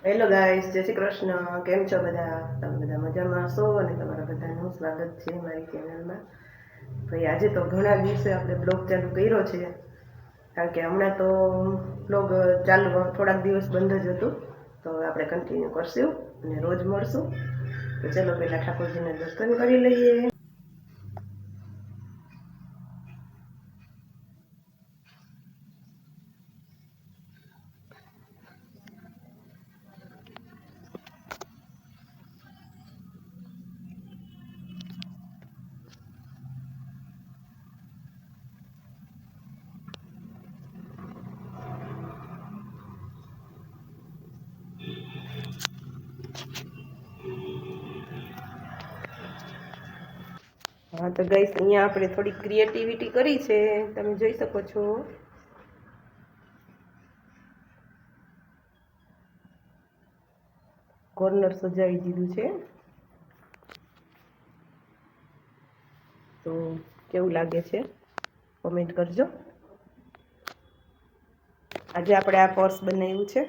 Hello guys, જય શ્રી કૃષ્ણ. કેમ છો બધા? તમે બધા મજામાં હશો અને તમારા બધાનું સ્વાગત છે મારી ચેનલમાં. ભાઈ આજે તો ઘણા દિવસે આપણે બ્લોગ ચાલુ કર્યો છે, કારણ કે હમણાં તો બ્લોગ ચાલુ થોડાક દિવસ બંધ જ હતું, તો આપણે કન્ટિન્યુ કરશું અને રોજ મળશું. તો ચલો પહેલાં ઠાકોરજીને દર્શન કરી લઈએ. હા તો ગાઈસ, અહીંયા આપણે થોડી ક્રિએટિવિટી કરી છે, તમે જોઈ શકો છો. કોર્નર સજાવી દીધું છે, તો કેવું લાગે છે કોમેન્ટ કરજો. આજે આપણે આ પર્સ બનાવ્યું છે.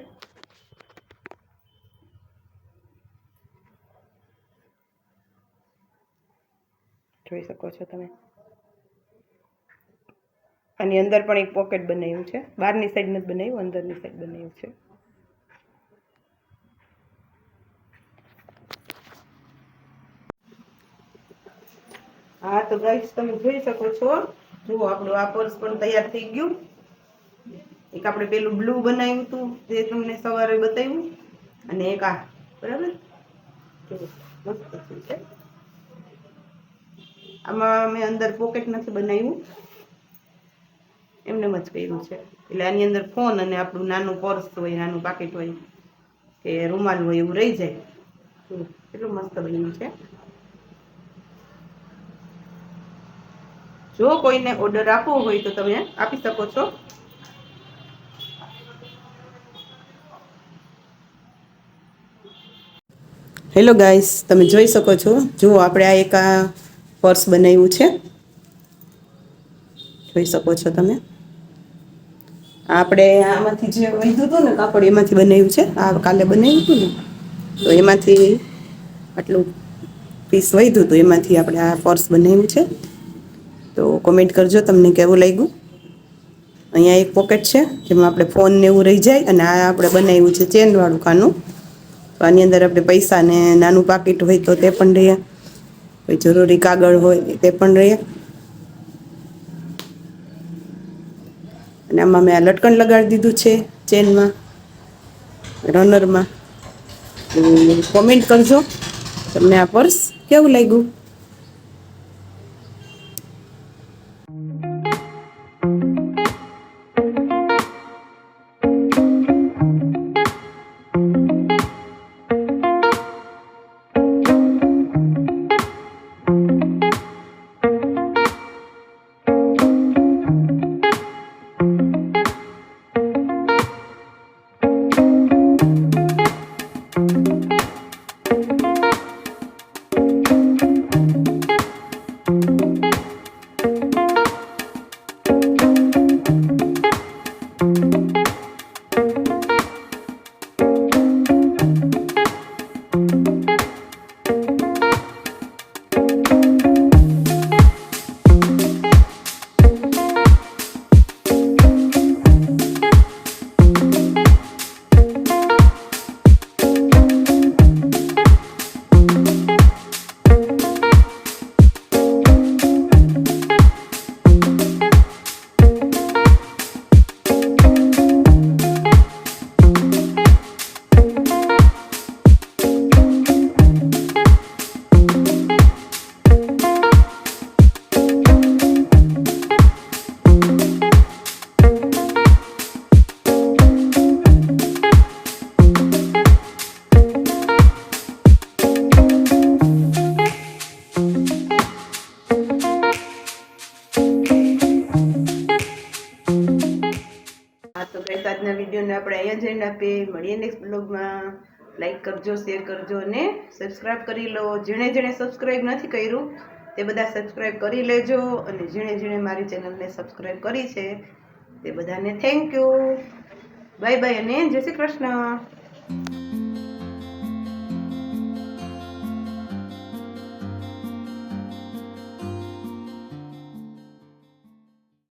જોઈ શકો છો તમે. આની અંદર પણ એક પોકેટ બનાવ્યું છે. બહારની સાઈડ નથી બનાવ્યું, અંદરની સાઈડ બનાવ્યું છે. હા તો ગાઈસ, તમે જોઈ શકો છો. જુઓ, આપણું આ પર્સ પણ તૈયાર થઈ ગયું. એક આપણે પેલું બ્લુ બનાવ્યું હતું, જે તમને સવારે બતાવ્યું, અને એક આ, બરાબર. મસ્ત છે. આમાં મેં અંદર પોકેટ નથી બનાવ્યું, એમને જ કર્યું છે. એટલે આની અંદર ફોન અને આપણું નાનું પર્સ હોય, નાનું પાકીટ હોય કે રૂમાલ હોય એવું રહી જાય. કેટલું મસ્ત બન્યું છે. જો કોઈને ઓર્ડર આપવો હોય તો તમે આપી શકો છો. હેલો ગાઈસ, તમે જોઈ શકો છો. જુઓ, આપણે આ એક પર્સ બનાવ્યું છે, જોઈ શકો છો તમે. આપણે આમાંથી જે વધ્યું હતું ને કાપડ, એમાંથી બનાવ્યું છે. આ કાલે બનાવ્યું હતું ને, તો એમાંથી આટલું પીસ વધ્યું હતું, એમાંથી આપણે આ પર્સ બનાવ્યું છે. તો કોમેન્ટ કરજો તમને કેવું લાગ્યું. અહીંયા એક પોકેટ છે, જેમાં આપણે ફોન ને એવું રહી જાય, અને આ આપણે બનાવ્યું છે ચેનવાળું ખાનું. તો આની અંદર આપણે પૈસા ને નાનું પાકીટ હોય તો તે પણ રહે, કોઈ જરૂરી કાગળ હોય તે પણ રહે. અને આમાં મેં આ લટકણ લગાડી દીધું છે ચેનમાં, રનરમાં. કોમેન્ટ કરજો તમને આ પર્સ કેવું લાગ્યું. તો ગાઈસ, આજના વિડીયોને આપણે અહીંયા જ એન્ડ આપીએ. મળીએ નેક્સ્ટ બ્લોગમાં. લાઈક કરજો, શેર કરજો અને સબસ્ક્રાઈબ કરી લો. જેણે સબસ્ક્રાઈબ નથી કર્યું તે બધા સબસ્ક્રાઈબ કરી લેજો, અને જેણે મારી ચેનલને સબસ્ક્રાઈબ કરી છે તે બધાને થેન્ક યુ. બાય બાય અને જય શ્રી કૃષ્ણ.